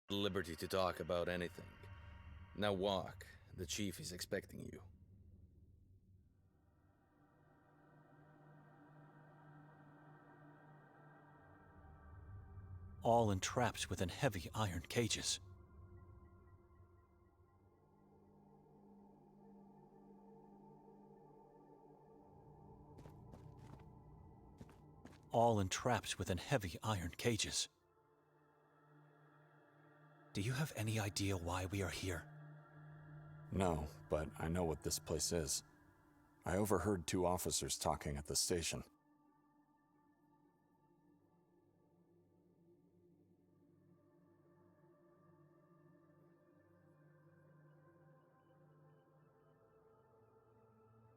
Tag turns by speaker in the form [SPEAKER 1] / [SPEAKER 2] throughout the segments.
[SPEAKER 1] Liberty to talk about anything. Now walk. The chief is expecting you.
[SPEAKER 2] All entrapped within heavy iron cages. All entrapped within heavy iron cages. Do you have any idea why we are here?
[SPEAKER 3] No, but I know what this place is. I overheard two officers talking at the station.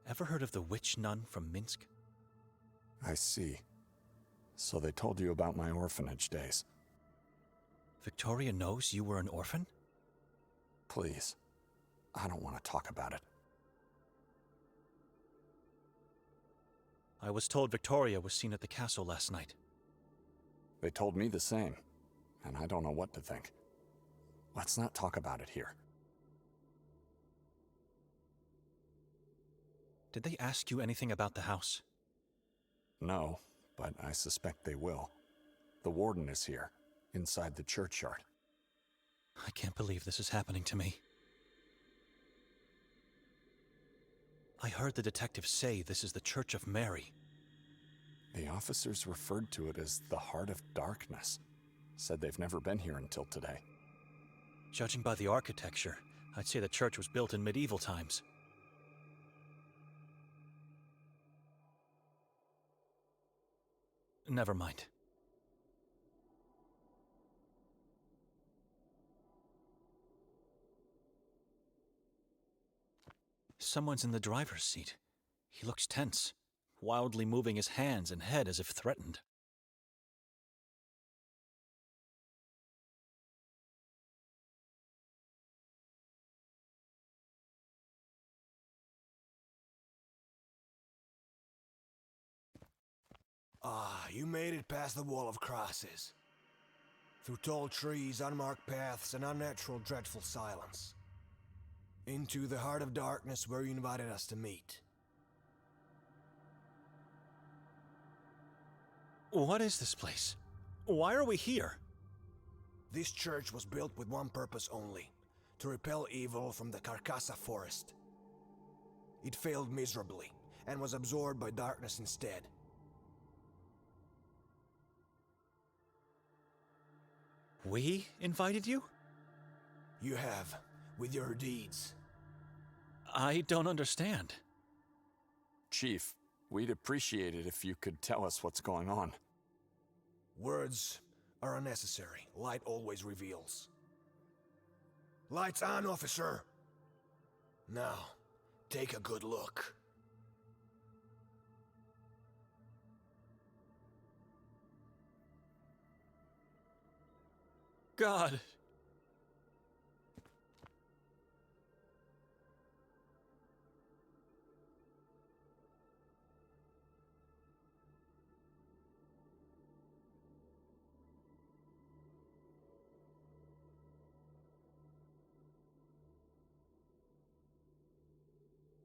[SPEAKER 2] Ever heard of the witch nun from Minsk?
[SPEAKER 3] I see. So they told you about my orphanage days.
[SPEAKER 2] Victoria knows you were an orphan?
[SPEAKER 3] Please, I don't want to talk about it.
[SPEAKER 2] I was told Victoria was seen at the castle last night.
[SPEAKER 3] They told me the same, and I don't know what to think. Let's not talk about it here.
[SPEAKER 2] Did they ask you anything about the house?
[SPEAKER 3] No, but I suspect they will. The warden is here, inside the churchyard.
[SPEAKER 2] I can't believe this is happening to me. I heard the detectives say this is the Church of Mary.
[SPEAKER 3] The officers referred to it as the Heart of Darkness. Said they've never been here until today.
[SPEAKER 2] Judging by the architecture, I'd say the church was built in medieval times. Never mind. Someone's in the driver's seat. He looks tense, wildly moving his hands and head as if threatened.
[SPEAKER 4] Ah, you made it past the wall of crosses. Through tall trees, unmarked paths, and unnatural, dreadful silence. Into the heart of darkness where you invited us to meet.
[SPEAKER 2] What is this place? Why are we here?
[SPEAKER 4] This church was built with one purpose only, to repel evil from the Carcassa forest. It failed miserably, and was absorbed by darkness instead.
[SPEAKER 2] We invited you?
[SPEAKER 4] You have, with your deeds.
[SPEAKER 2] I don't understand.
[SPEAKER 3] Chief, we'd appreciate it if you could tell us what's going on.
[SPEAKER 4] Words are unnecessary. Light always reveals. Lights on, officer! Now, take a good look.
[SPEAKER 2] God!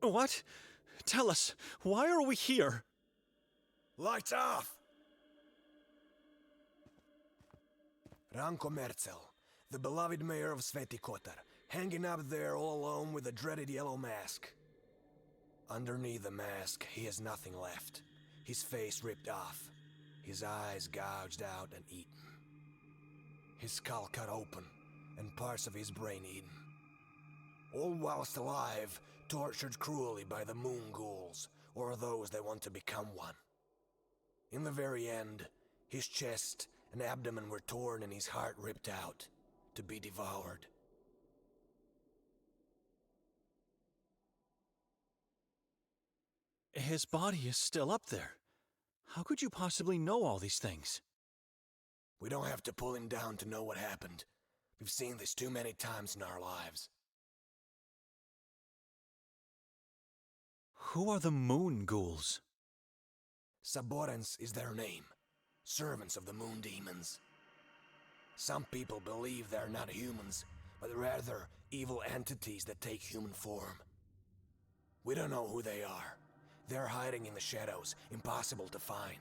[SPEAKER 2] What? Tell us, why are we here?
[SPEAKER 4] Lights off! Ranko Merzel, the beloved mayor of Svятый Котар, hanging up there all alone with a dreaded yellow mask. Underneath the mask, he has nothing left. His face ripped off, his eyes gouged out and eaten. His skull cut open, and parts of his brain eaten. All whilst alive, tortured cruelly by the moon ghouls, or those that want to become one. In the very end, his chest and abdomen were torn and his heart ripped out, to be devoured.
[SPEAKER 2] His body is still up there. How could you possibly know all these things?
[SPEAKER 4] We don't have to pull him down to know what happened. We've seen this too many times in our lives.
[SPEAKER 2] Who are the moon ghouls?
[SPEAKER 4] Saborans is their name. Servants of the moon demons. Some people believe they're not humans, but rather evil entities that take human form. We don't know who they are. They're hiding in the shadows, impossible to find.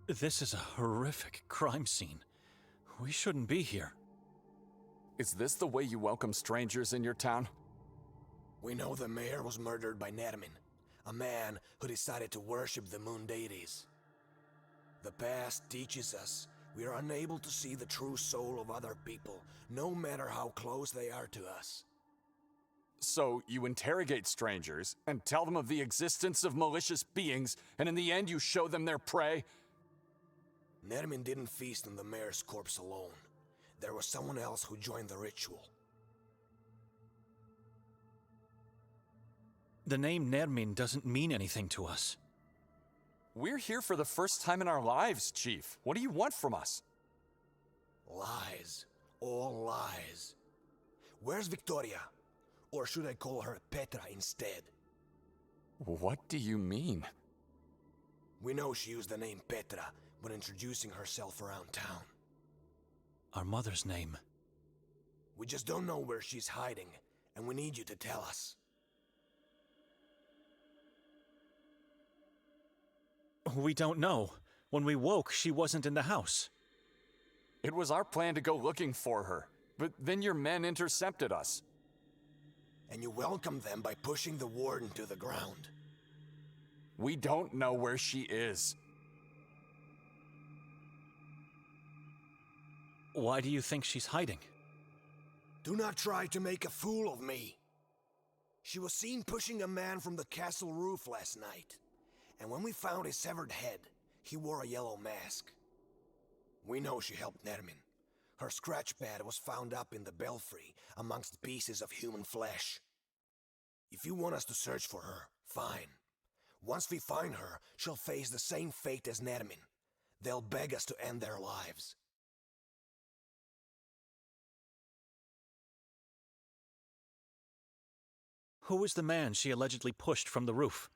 [SPEAKER 2] This is a horrific crime scene. We shouldn't be here.
[SPEAKER 3] Is this the way you welcome strangers in your town?
[SPEAKER 4] We know the mayor was murdered by Nermin, a man who decided to worship the moon deities. The past teaches us we are unable to see the true soul of other people, no matter how close they are to us.
[SPEAKER 3] So you interrogate strangers and tell them of the existence of malicious beings, and in the end you show them their prey?
[SPEAKER 4] Nermin didn't feast on the mayor's corpse alone. There was someone else who joined the ritual.
[SPEAKER 2] The name Nermin doesn't mean anything to us.
[SPEAKER 3] We're here for the first time in our lives, Chief. What do you want from us?
[SPEAKER 4] Lies. All lies. Where's Victoria? Or should I call her Petra instead?
[SPEAKER 3] What do you mean?
[SPEAKER 4] We know she used the name Petra when introducing herself around town.
[SPEAKER 2] Our mother's name.
[SPEAKER 4] We just don't know where she's hiding, and we need you to tell us.
[SPEAKER 2] We don't know. When we woke, she wasn't in the house.
[SPEAKER 3] It was our plan to go looking for her, but then your men intercepted us.
[SPEAKER 4] And you welcomed them by pushing the warden to the ground.
[SPEAKER 3] We don't know where she is.
[SPEAKER 2] Why do you think she's hiding?
[SPEAKER 4] Do not try to make a fool of me. She was seen pushing a man from the castle roof last night. And when we found his severed head, he wore a yellow mask. We know she helped Nermin. Her scratch pad was found up in the belfry amongst pieces of human flesh. If you want us to search for her, fine. Once we find her, she'll face the same fate as Nermin. They'll beg us to end their lives.
[SPEAKER 2] Who was the man she allegedly pushed from the roof?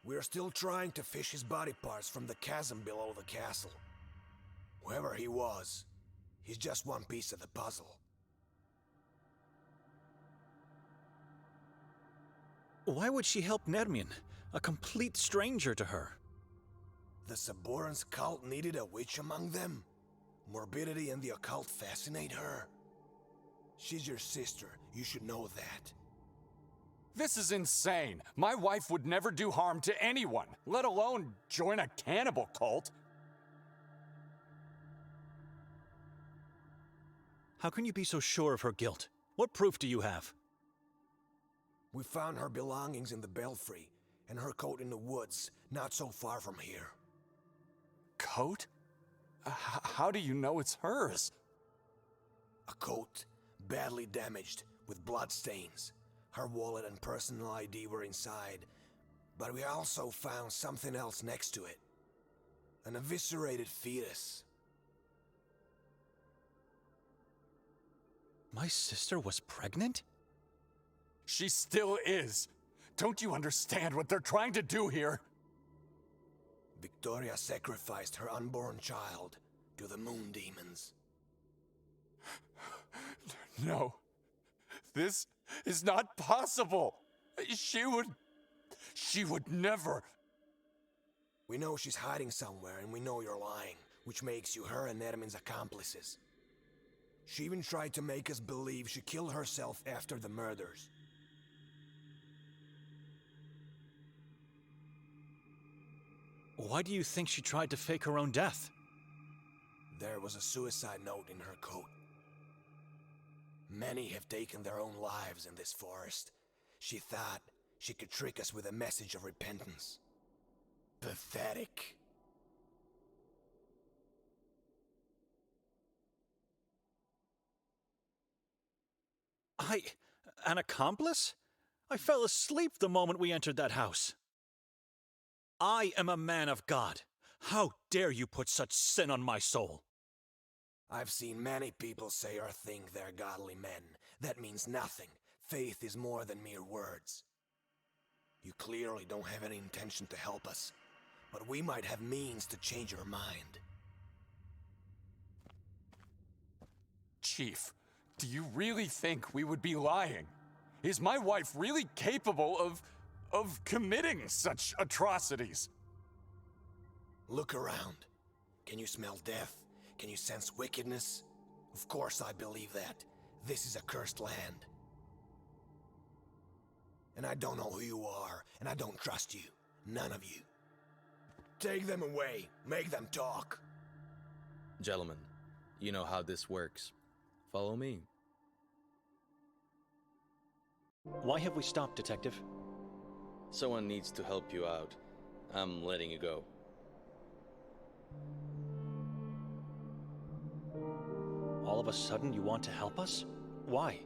[SPEAKER 4] We're still trying to fish his body parts from the chasm below the castle. Whoever he was, he's just one piece of the puzzle.
[SPEAKER 2] Why would she help Nermin, a complete stranger to her?
[SPEAKER 4] The Saborans cult needed a witch among them. Morbidity and the occult fascinate her. She's your sister, you should know that.
[SPEAKER 3] This is insane. My wife would never do harm to anyone, let alone join a cannibal cult.
[SPEAKER 2] How can you be so sure of her guilt? What proof do you have?
[SPEAKER 4] We found her belongings in the belfry, and her coat in the woods, not so far from here.
[SPEAKER 3] Coat? How do you know it's hers?
[SPEAKER 4] A coat, badly damaged, with blood stains. Her wallet and personal ID were inside, but we also found something else next to it. An eviscerated fetus.
[SPEAKER 2] My sister was pregnant?
[SPEAKER 3] She still is. Don't you understand what they're trying to do here?
[SPEAKER 4] Victoria sacrificed her unborn child to the moon demons.
[SPEAKER 3] No. This is not possible. She would never.
[SPEAKER 4] We know she's hiding somewhere, and we know you're lying, which makes you her and Nermin's accomplices. She even tried to make us believe she killed herself after the murders.
[SPEAKER 2] Why do you think she tried to fake her own death?
[SPEAKER 4] There was a suicide note in her coat. Many have taken their own lives in this forest. She thought she could trick us with a message of repentance. Pathetic.
[SPEAKER 2] An accomplice? I fell asleep the moment we entered that house. I am a man of God. How dare you put such sin on my soul?
[SPEAKER 4] I've seen many people say or think they're godly men. That means nothing. Faith is more than mere words. You clearly don't have any intention to help us. but we might have means to change her mind.
[SPEAKER 3] Chief, do you really think we would be lying? Is my wife really capable of committing such atrocities?
[SPEAKER 4] Look around. Can you smell death? Can you sense wickedness? Of course I believe that. This is a cursed land. And I don't know who you are, and I don't trust you. None of you. Take them away. Make them talk.
[SPEAKER 1] Gentlemen, you know how this works. Follow me.
[SPEAKER 2] Why have we stopped, Detective?
[SPEAKER 1] Someone needs to help you out. I'm letting you go.
[SPEAKER 2] All of a sudden you want to help us? Why?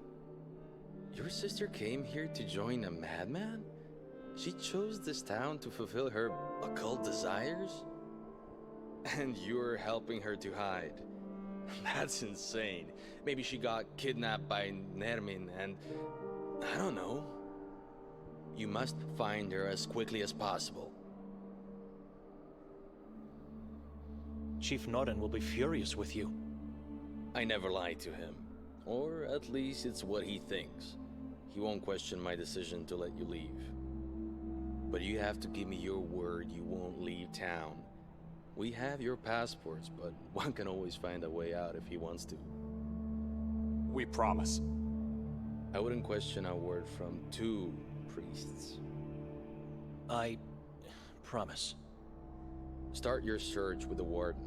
[SPEAKER 1] Your sister came here to join a madman? She chose this town to fulfill her occult desires? And you're helping her to hide. That's insane. Maybe she got kidnapped by Nermin and... I don't know. You must find her as quickly as possible.
[SPEAKER 2] Chief Noren will be furious with you.
[SPEAKER 1] I never lied to him. Or at least it's what he thinks. He won't question my decision to let you leave. But you have to give me your word you won't leave town. We have your passports, but one can always find a way out if he wants to.
[SPEAKER 3] We promise.
[SPEAKER 1] I wouldn't question a word from two priests.
[SPEAKER 2] I promise.
[SPEAKER 1] Start your search with the warden.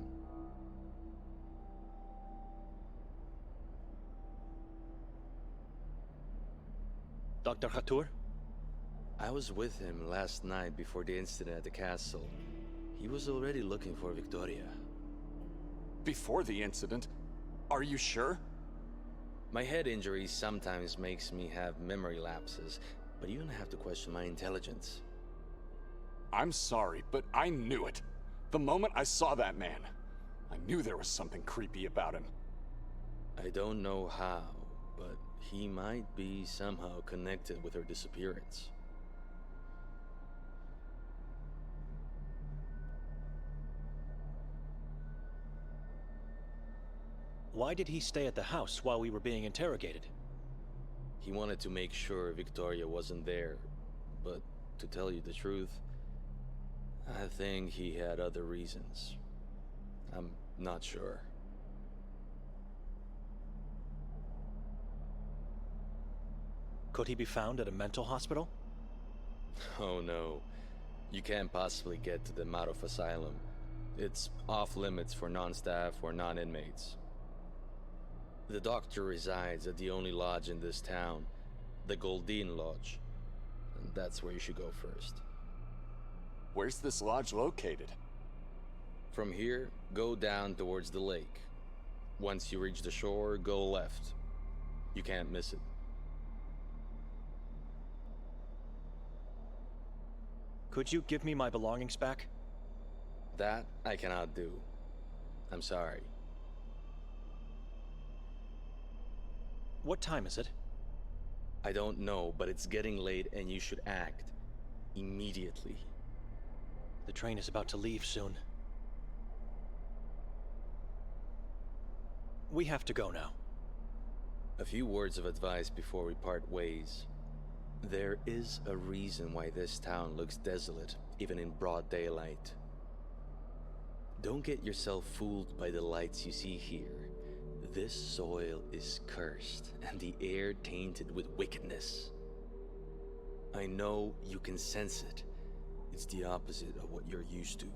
[SPEAKER 2] Dr. Hatur?
[SPEAKER 1] I was with him last night before the incident at the castle. He was already looking for Victoria.
[SPEAKER 3] Before the incident? Are you sure?
[SPEAKER 1] My head injury sometimes makes me have memory lapses, but you don't have to question my intelligence.
[SPEAKER 3] I'm sorry, but I knew it. The moment I saw that man, I knew there was something creepy about him.
[SPEAKER 1] I don't know how, but he might be somehow connected with her disappearance.
[SPEAKER 2] Why did he stay at the house while we were being interrogated?
[SPEAKER 1] He wanted to make sure Victoria wasn't there, but to tell you the truth, I think he had other reasons. I'm not sure.
[SPEAKER 2] Could he be found at a mental hospital?
[SPEAKER 1] Oh no, you can't possibly get to the Marov Asylum. It's off limits for non-staff or non-inmates. The doctor resides at the only lodge in this town, the Goldine Lodge. And that's where you should go first.
[SPEAKER 3] Where's this lodge located?
[SPEAKER 1] From here, go down towards the lake. Once you reach the shore, go left. You can't miss it.
[SPEAKER 2] Could you give me my belongings back?
[SPEAKER 1] That I cannot do. I'm sorry.
[SPEAKER 2] What time is it?
[SPEAKER 1] I don't know, but it's getting late and you should act. Immediately.
[SPEAKER 2] The train is about to leave soon. We have to go now.
[SPEAKER 1] A few words of advice before we part ways. There is a reason why this town looks desolate, even in broad daylight. Don't get yourself fooled by the lights you see here. This soil is cursed, and the air tainted with wickedness. I know you can sense it. It's the opposite of what you're used to.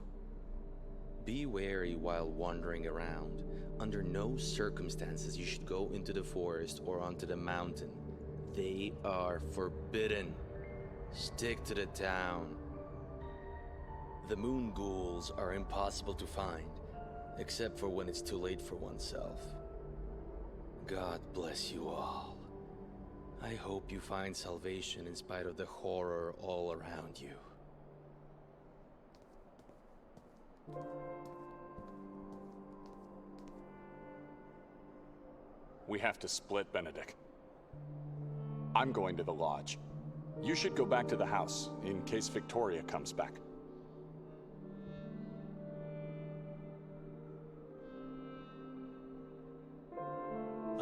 [SPEAKER 1] Be wary while wandering around. Under no circumstances you should go into the forest or onto the mountain. They are forbidden. Stick to the town. The moon ghouls are impossible to find, except for when it's too late for oneself. God bless you all. I hope you find salvation in spite of the horror all around you.
[SPEAKER 3] We have to split, Benedict. I'm going to the lodge. You should go back to the house, in case Victoria comes back.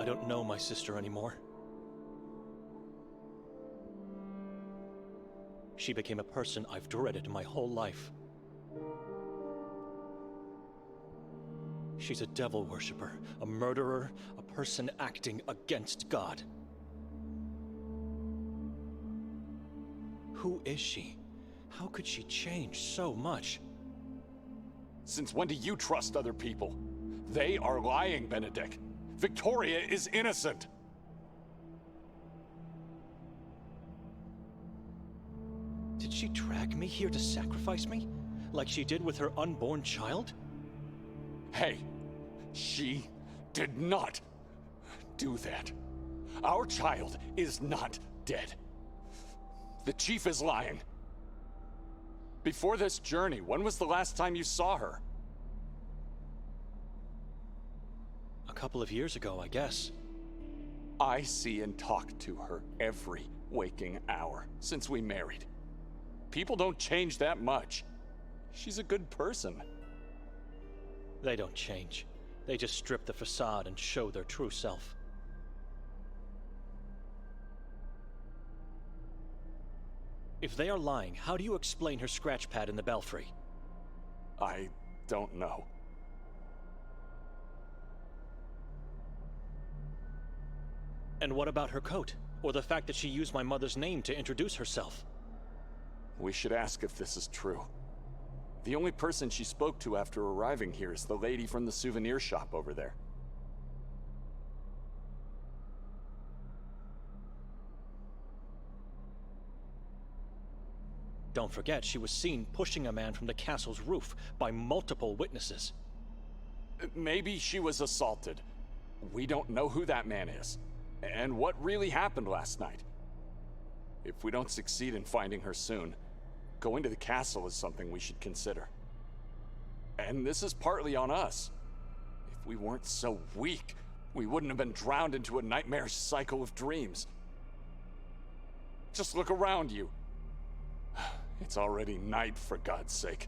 [SPEAKER 2] I don't know my sister anymore. She became a person I've dreaded my whole life. She's a devil worshipper, a murderer, a person acting against God. Who is she? How could she change so much?
[SPEAKER 3] Since when do you trust other people? They are lying, Benedek. Victoria is innocent.
[SPEAKER 2] Did she drag me here to sacrifice me? Like she did with her unborn child?
[SPEAKER 3] Hey, she did not do that. Our child is not dead. The chief is lying. Before this journey, when was the last time you saw her?
[SPEAKER 2] A couple of years ago, I guess.
[SPEAKER 3] I see and talk to her every waking hour since we married. People don't change that much. She's a good person.
[SPEAKER 2] They don't change. They just strip the facade and show their true self. If they are lying, how do you explain her scratch pad in the belfry?
[SPEAKER 3] I don't know.
[SPEAKER 2] And what about her coat? Or the fact that she used my mother's name to introduce herself?
[SPEAKER 3] We should ask if this is true. The only person she spoke to after arriving here is the lady from the souvenir shop over there.
[SPEAKER 2] Don't forget, she was seen pushing a man from the castle's roof by multiple witnesses.
[SPEAKER 3] Maybe she was assaulted. We don't know who that man is, and what really happened last night. If we don't succeed in finding her soon, going to the castle is something we should consider. And this is partly on us. If we weren't so weak, we wouldn't have been drowned into a nightmarish cycle of dreams. Just look around you. It's already night, for God's sake.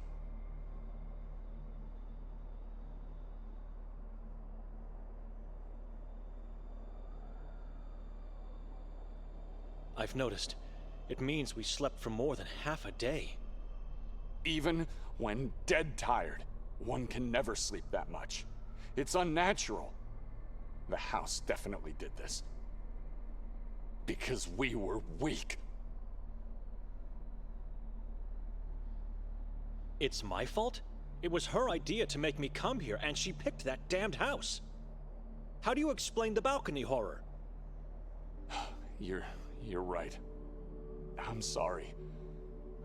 [SPEAKER 2] I've noticed. It means we slept for more than half a day.
[SPEAKER 3] Even when dead tired, one can never sleep that much. It's unnatural. The house definitely did this. Because we were weak.
[SPEAKER 2] It's my fault? It was her idea to make me come here, and she picked that damned house. How do you explain the balcony horror?
[SPEAKER 3] You're right. I'm sorry.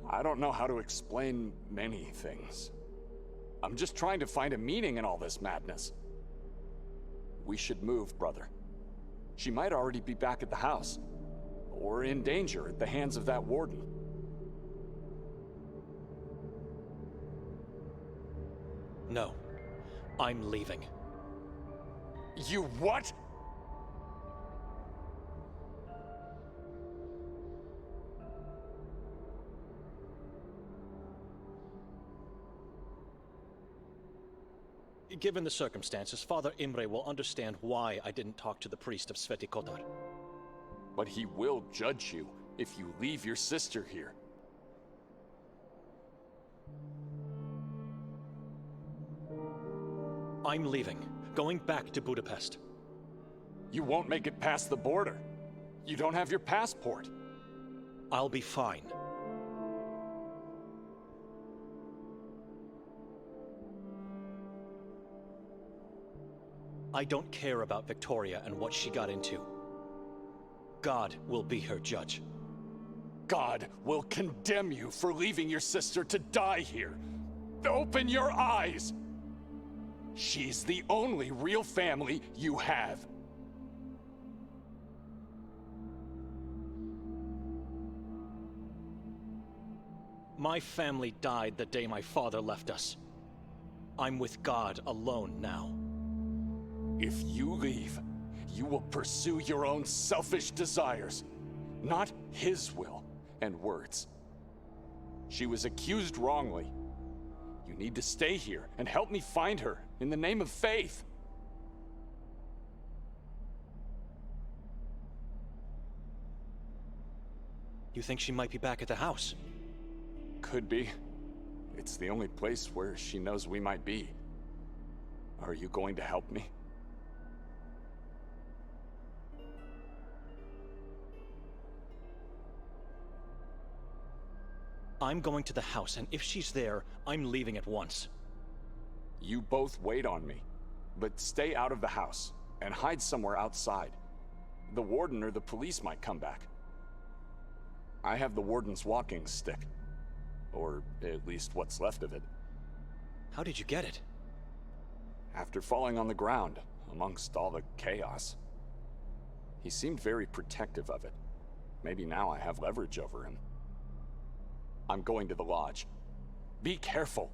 [SPEAKER 3] I don't know how to explain many things. I'm just trying to find a meaning in all this madness. We should move, brother. She might already be back at the house, or in danger at the hands of that warden.
[SPEAKER 2] No. I'm leaving.
[SPEAKER 3] You what?
[SPEAKER 2] Given the circumstances, Father Imre will understand why I didn't talk to the priest of Svятый Котар.
[SPEAKER 3] But he will judge you if you leave your sister here.
[SPEAKER 2] I'm leaving. Going back to Budapest.
[SPEAKER 3] You won't make it past the border. You don't have your passport.
[SPEAKER 2] I'll be fine. I don't care about Victoria and what she got into. God will be her judge.
[SPEAKER 3] God will condemn you for leaving your sister to die here. Open your eyes! She's the only real family you have.
[SPEAKER 2] My family died the day my father left us. I'm with God alone now.
[SPEAKER 3] If you leave, you will pursue your own selfish desires, not his will and words. She was accused wrongly. You need to stay here and help me find her in the name of faith.
[SPEAKER 2] You think she might be back at the house?
[SPEAKER 3] Could be. It's the only place where she knows we might be. Are you going to help me?
[SPEAKER 2] I'm going to the house, and if she's there, I'm leaving at once.
[SPEAKER 3] You both wait on me, but stay out of the house and hide somewhere outside. The warden or the police might come back. I have the warden's walking stick, or at least what's left of it.
[SPEAKER 2] How did you get it?
[SPEAKER 3] After falling on the ground, amongst all the chaos. He seemed very protective of it. Maybe now I have leverage over him. I'm going to the lodge. Be careful.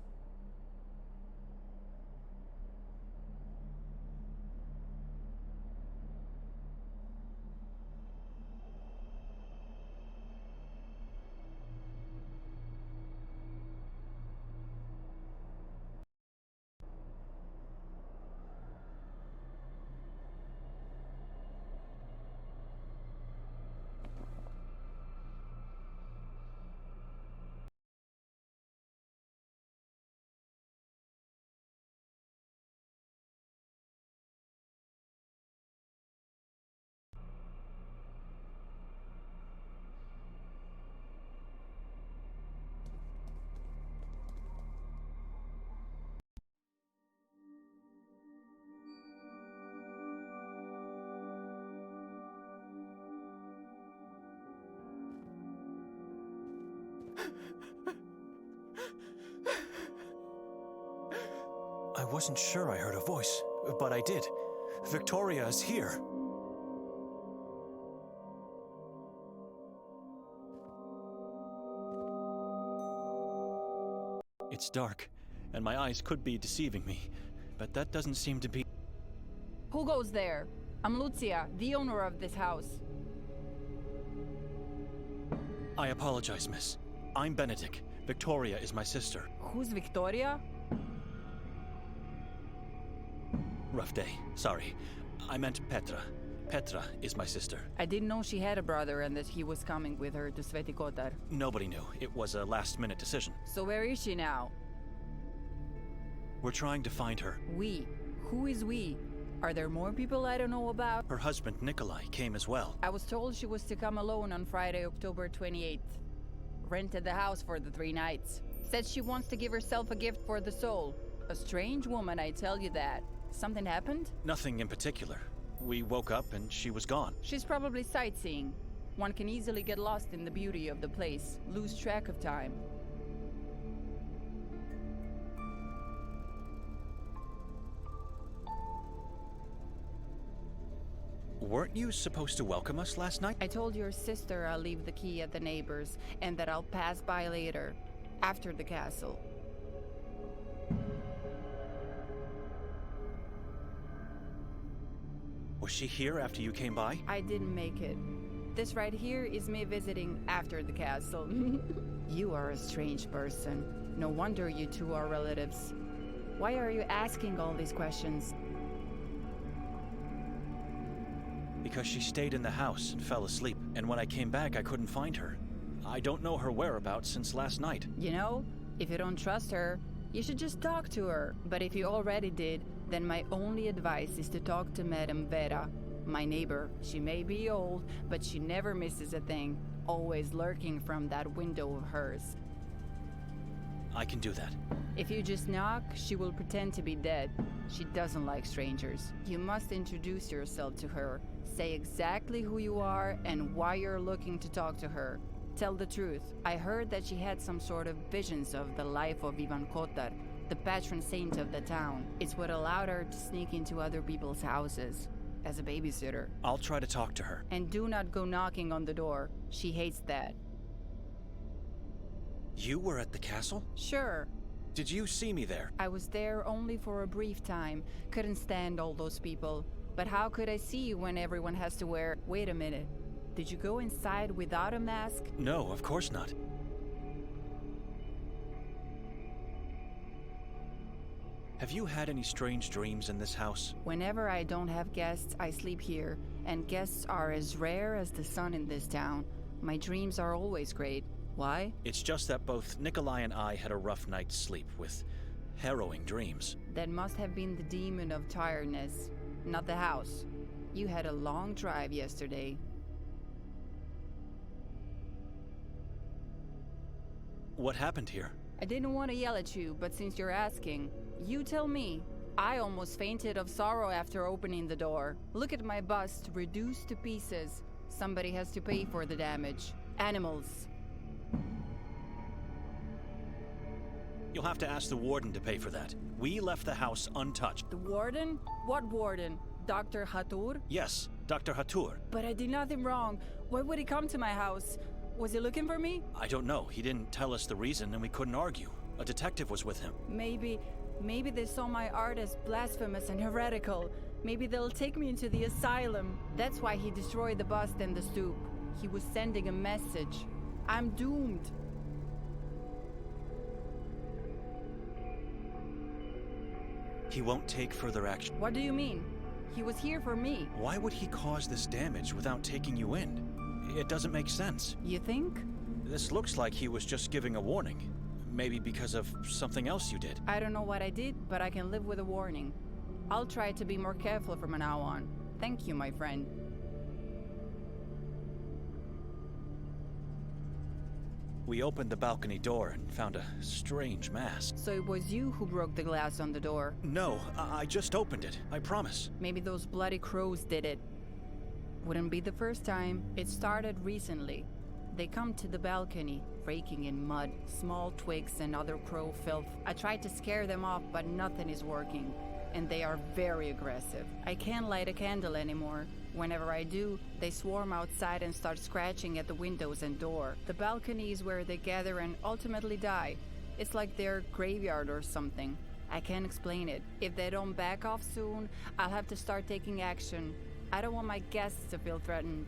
[SPEAKER 2] I wasn't sure I heard a voice, but I did. Victoria is here. It's dark, and my eyes could be deceiving me, but that doesn't seem to be...
[SPEAKER 5] Who goes there? I'm Lucia, the owner of this house.
[SPEAKER 2] I apologize, miss. I'm Benedict. Victoria is my sister.
[SPEAKER 5] Who's Victoria?
[SPEAKER 2] Rough day. Sorry. I meant Petra. Petra is my sister.
[SPEAKER 5] I didn't know she had a brother and that he was coming with her to Svятый Котар.
[SPEAKER 2] Nobody knew. It was a last-minute decision.
[SPEAKER 5] So where is she now?
[SPEAKER 2] We're trying to find her.
[SPEAKER 5] We? Who is we? Are there more people I don't know about?
[SPEAKER 2] Her husband, Nikolai, came as well.
[SPEAKER 5] I was told she was to come alone on Friday, October 28th. Rented the house for the 3 nights. Said she wants to give herself a gift for the soul. A strange woman, I tell you that. Something happened?
[SPEAKER 2] Nothing in particular. We woke up and she was gone.
[SPEAKER 5] She's probably sightseeing. One can easily get lost in the beauty of the place, lose track of time.
[SPEAKER 2] Weren't you supposed to welcome us last night?
[SPEAKER 5] I told your sister I'll leave the key at the neighbor's and that I'll pass by later, after the castle.
[SPEAKER 2] Was she here after you came by?
[SPEAKER 5] I didn't make it. This right here is me visiting after the castle. You are a strange person. No wonder you two are relatives. Why are you asking all these questions?
[SPEAKER 2] Because she stayed in the house and fell asleep, and when I came back I couldn't find her. I don't know her whereabouts since last night.
[SPEAKER 5] You know, if you don't trust her, you should just talk to her. But if you already did, then my only advice is to talk to Madam Vera, my neighbor. She may be old, but she never misses a thing, always lurking from that window of hers.
[SPEAKER 2] I can do that.
[SPEAKER 5] If you just knock, she will pretend to be dead. She doesn't like strangers. You must introduce yourself to her. Say exactly who you are and why you're looking to talk to her. Tell the truth. I heard that she had some sort of visions of the life of Ivan Kotar, the patron saint of the town. It's what allowed her to sneak into other people's houses as a babysitter.
[SPEAKER 2] I'll try to talk to her.
[SPEAKER 5] And do not go knocking on the door. She hates that.
[SPEAKER 2] You were at the castle?
[SPEAKER 5] Sure.
[SPEAKER 2] Did you see me there?
[SPEAKER 5] I was there only for a brief time. Couldn't stand all those people. But how could I see you when everyone has to wear... Wait a minute. Did you go inside without a mask?
[SPEAKER 2] No, of course not. Have you had any strange dreams in this house?
[SPEAKER 5] Whenever I don't have guests, I sleep here. And guests are as rare as the sun in this town. My dreams are always great. Why?
[SPEAKER 2] It's just that both Nikolai and I had a rough night's sleep with harrowing dreams.
[SPEAKER 5] That must have been the demon of tiredness, not the house. You had a long drive yesterday.
[SPEAKER 2] What happened here?
[SPEAKER 5] I didn't want to yell at you, but since you're asking, you tell me. I almost fainted of sorrow after opening the door. Look at my bust, reduced to pieces. Somebody has to pay for the damage. Animals.
[SPEAKER 2] You'll have to ask the warden to pay for that. We left the house untouched.
[SPEAKER 5] The warden? What warden? Dr. Hatur?
[SPEAKER 2] Yes, Dr. Hatur.
[SPEAKER 5] But I did nothing wrong. Why would he come to my house? Was he looking for me?
[SPEAKER 2] I don't know. He didn't tell us the reason and we couldn't argue. A detective was with him.
[SPEAKER 5] Maybe they saw my art as blasphemous and heretical. Maybe they'll take me into the asylum. That's why he destroyed the bust and the stoop. He was sending a message. I'm doomed.
[SPEAKER 2] He won't take further action.
[SPEAKER 5] What do you mean? He was here for me.
[SPEAKER 2] Why would he cause this damage without taking you in? It doesn't make sense.
[SPEAKER 5] You think?
[SPEAKER 2] This looks like he was just giving a warning. Maybe because of something else you did.
[SPEAKER 5] I don't know what I did, but I can live with a warning. I'll try to be more careful from now on. Thank you, my friend.
[SPEAKER 2] We opened the balcony door and found a strange mask.
[SPEAKER 5] So it was you who broke the glass on the door?
[SPEAKER 2] No, I just opened it. I promise.
[SPEAKER 5] Maybe those bloody crows did it. Wouldn't be the first time. It started recently. They come to the balcony, raking in mud, small twigs and other crow filth. I tried to scare them off, but nothing is working. And they are very aggressive. I can't light a candle anymore. Whenever I do, they swarm outside and start scratching at the windows and door. The balcony is where they gather and ultimately die. It's like their graveyard or something. I can't explain it. If they don't back off soon, I'll have to start taking action. I don't want my guests to feel threatened.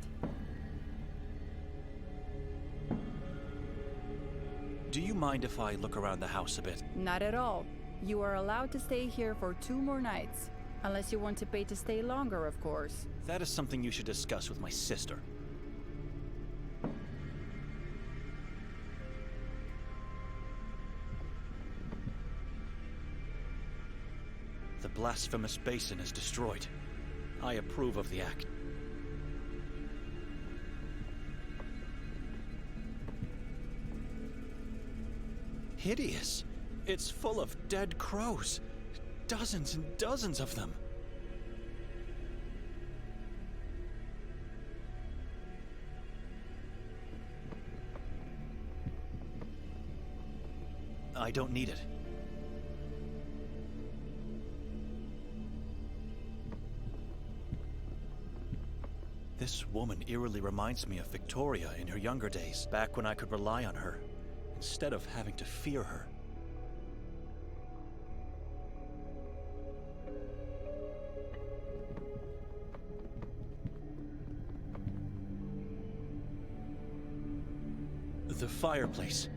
[SPEAKER 2] Do you mind if I look around the house a bit?
[SPEAKER 5] Not at all. You are allowed to stay here for 2 more nights. Unless you want to pay to stay longer, of course.
[SPEAKER 2] That is something you should discuss with my sister. The blasphemous basin is destroyed. I approve of the act. Hideous. It's full of dead crows. Dozens and dozens of them. I don't need it. This woman eerily reminds me of Victoria in her younger days, back when I could rely on her, instead of having to fear her. The fireplace.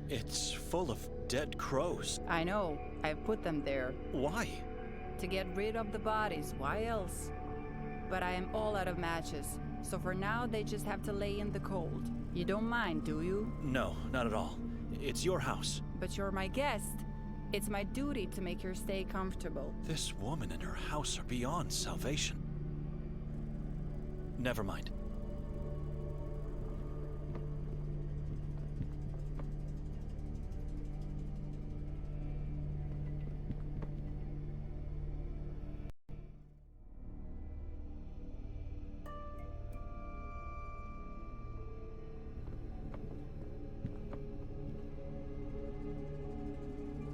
[SPEAKER 2] It's full of dead crows.
[SPEAKER 5] I know. I've put them there.
[SPEAKER 2] Why?
[SPEAKER 5] To get rid of the bodies. Why else? But I am all out of matches. So for now, they just have to lay in the cold. You don't mind, do you?
[SPEAKER 2] No, not at all. It's your house.
[SPEAKER 5] But you're my guest. It's my duty to make your stay comfortable.
[SPEAKER 2] This woman and her house are beyond salvation. Never mind.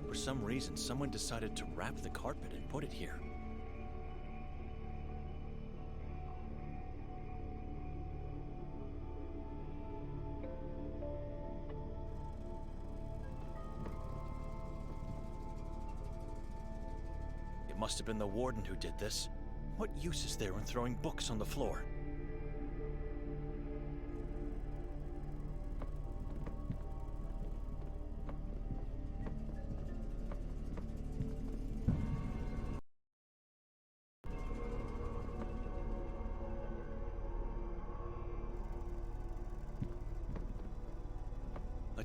[SPEAKER 2] For some reason, someone decided to wrap the carpet and put it here. It must have been the warden who did this. What use is there in throwing books on the floor?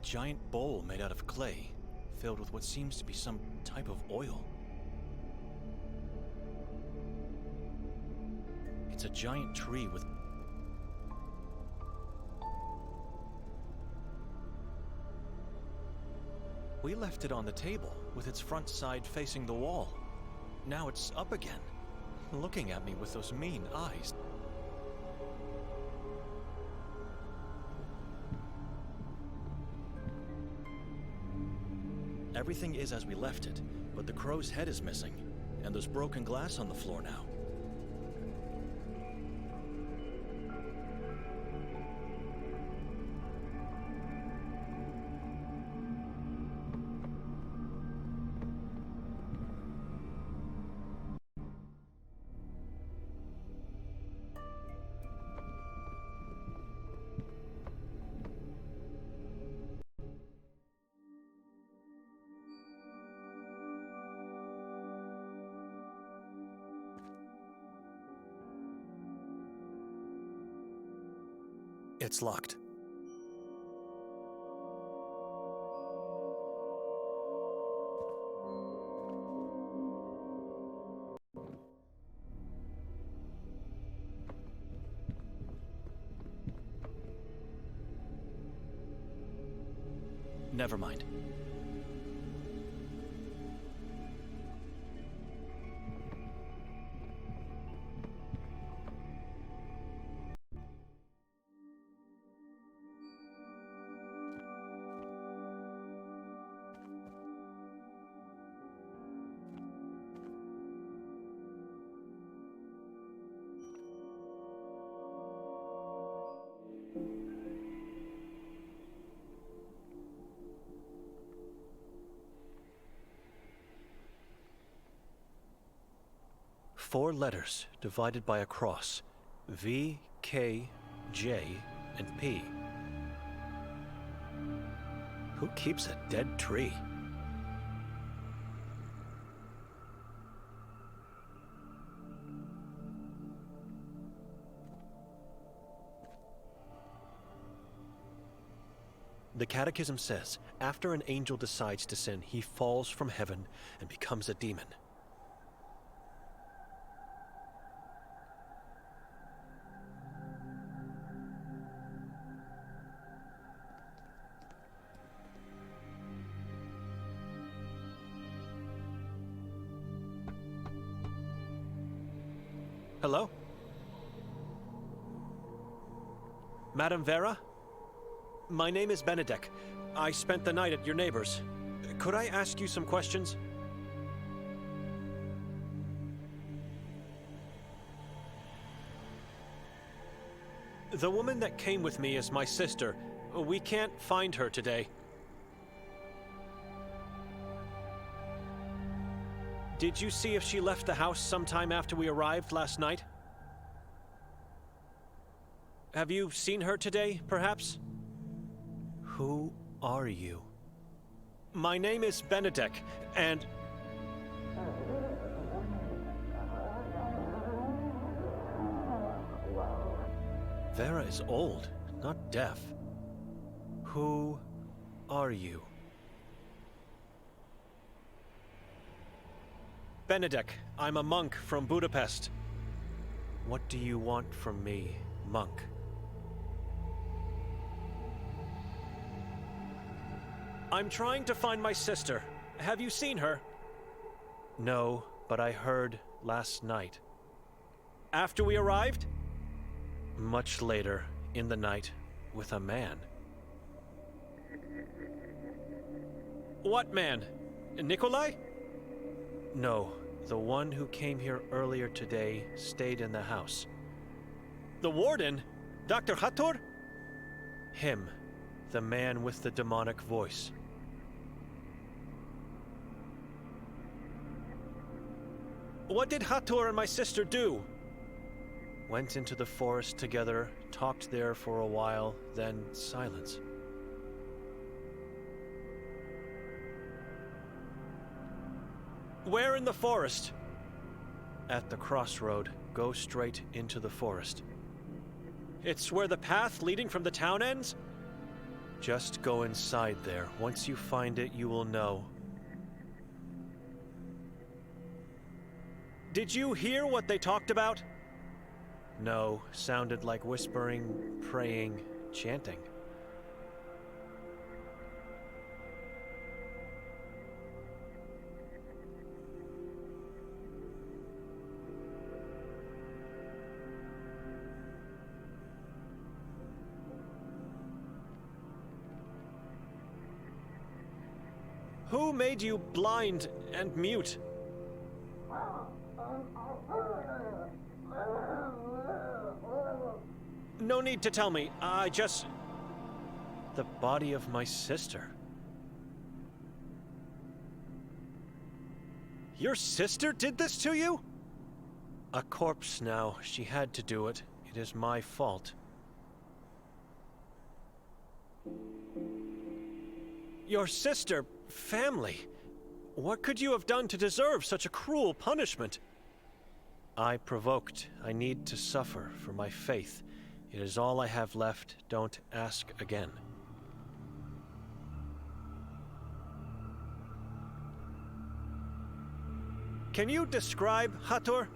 [SPEAKER 2] giant bowl made out of clay, filled with what seems to be some type of oil. It's a giant tree with... We left it on the table, with its front side facing the wall. Now it's up again, looking at me with those mean eyes. Everything is as we left it, but the crow's head is missing, and there's broken glass on the floor now. It's locked. Never mind. Four letters divided by a cross. V, K, J, and P. Who keeps a dead tree? The Catechism says, after an angel decides to sin, he falls from heaven and becomes a demon. Hello? Madam Vera? My name is Benedek. I spent the night at your neighbor's. Could I ask you some questions? The woman that came with me is my sister. We can't find her today. Did you see if she left the house sometime after we arrived last night? Have you seen her today, perhaps? Who are you? My name is Benedek, and... Vera is old, not deaf. Who are you? Benedek, I'm a monk from Budapest. What do you want from me, monk? I'm trying to find my sister. Have you seen her? No, but I heard last night. After we arrived? Much later, in the night, with a man. What man? Nikolai? No, the one who came here earlier today stayed in the house. The warden? Dr. Hator? Him, the man with the demonic voice. What did Hator and my sister do? Went into the forest together, talked there for a while, then silence. Where in the forest? At the crossroad. Go straight into the forest. It's where the path leading from the town ends? Just go inside there. Once you find it, you will know. Did you hear what they talked about? No, sounded like whispering, praying, chanting. Who made you blind and mute? No need to tell me. The body of my sister. Your sister did this to you? A corpse now. She had to do it. It is my fault. Your sister, family. What could you have done to deserve such a cruel punishment? I provoked. I need to suffer for my faith. It is all I have left. Don't ask again. Can you describe Hathor?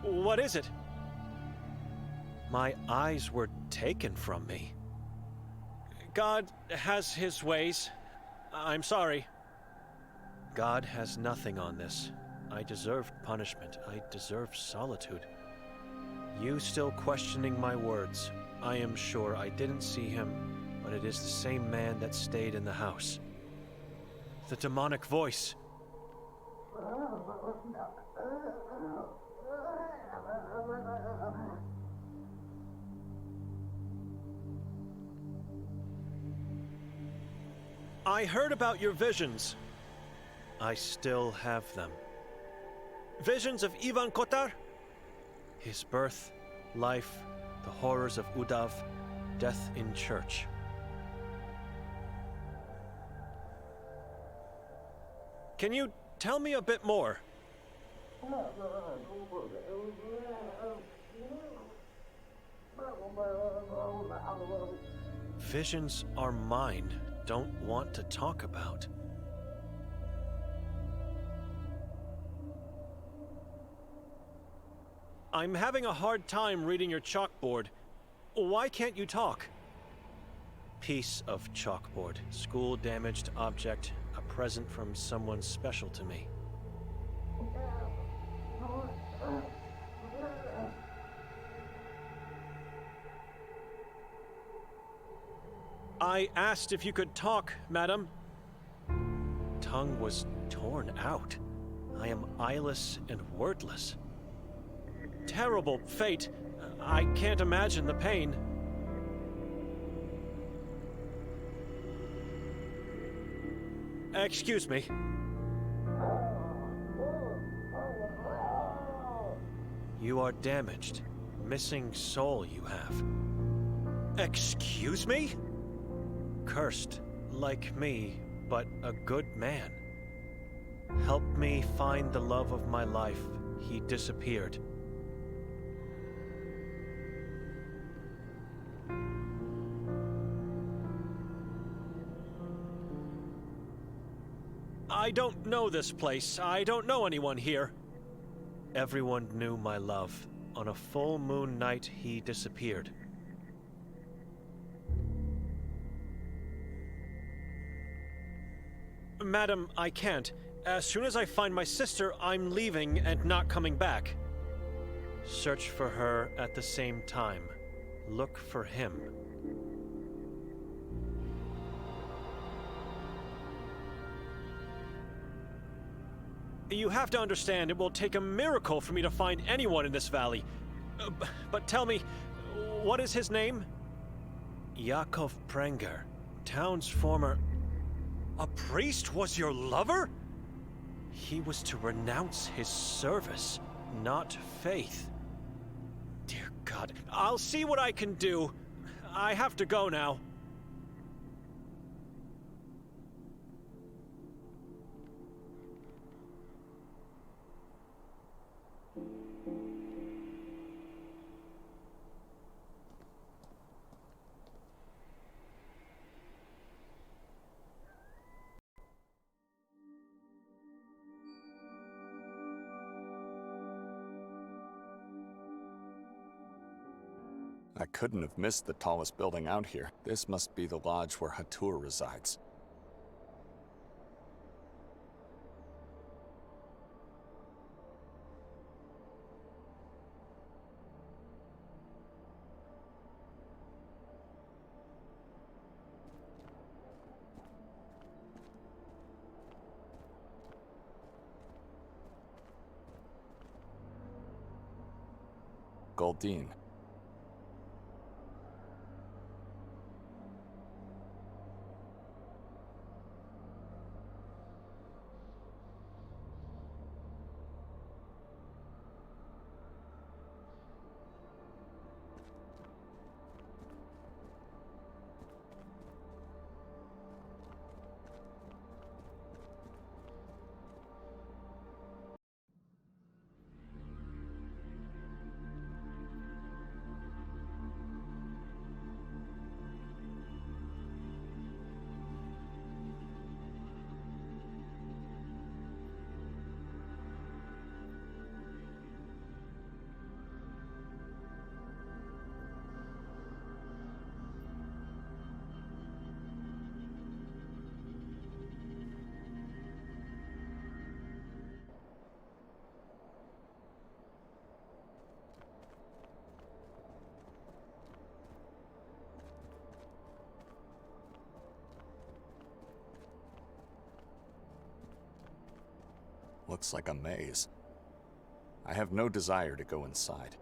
[SPEAKER 2] What is it? My eyes were taken from me. God has his ways. I'm sorry. God has nothing on this. I deserved punishment. I deserve solitude. You still questioning my words. I am sure I didn't see him, but it is the same man that stayed in the house. The demonic voice. I heard about your visions. I still have them. Visions of Ivan Kotar? His birth, life, the horrors of Udav, death in church. Can you tell me a bit more? Visions are mine. Don't want to talk about. I'm having a hard time reading your chalkboard. Why can't you talk? Piece of chalkboard. School damaged object. A present from someone special to me. I asked if you could talk, Madam. Tongue was torn out. I am eyeless and wordless. Terrible fate. I can't imagine the pain. Excuse me. You are damaged. Missing soul you have. Excuse me? Cursed, like me, but a good man. Help me find the love of my life. He disappeared. I don't know this place. I don't know anyone here. Everyone knew my love. On a full moon night, he disappeared. Madam, I can't. As soon as I find my sister, I'm leaving and not coming back. Search for her at the same time. Look for him. You have to understand, it will take a miracle for me to find anyone in this valley. But tell me, what is his name? Yakov Prenger, town's former... A priest was your lover? He was to renounce his service, not faith. Dear God, I'll see what I can do. I have to go now.
[SPEAKER 3] I couldn't have missed the tallest building out here. This must be the lodge where Hatur resides. Goldine. Looks like a maze. I have no desire to go inside.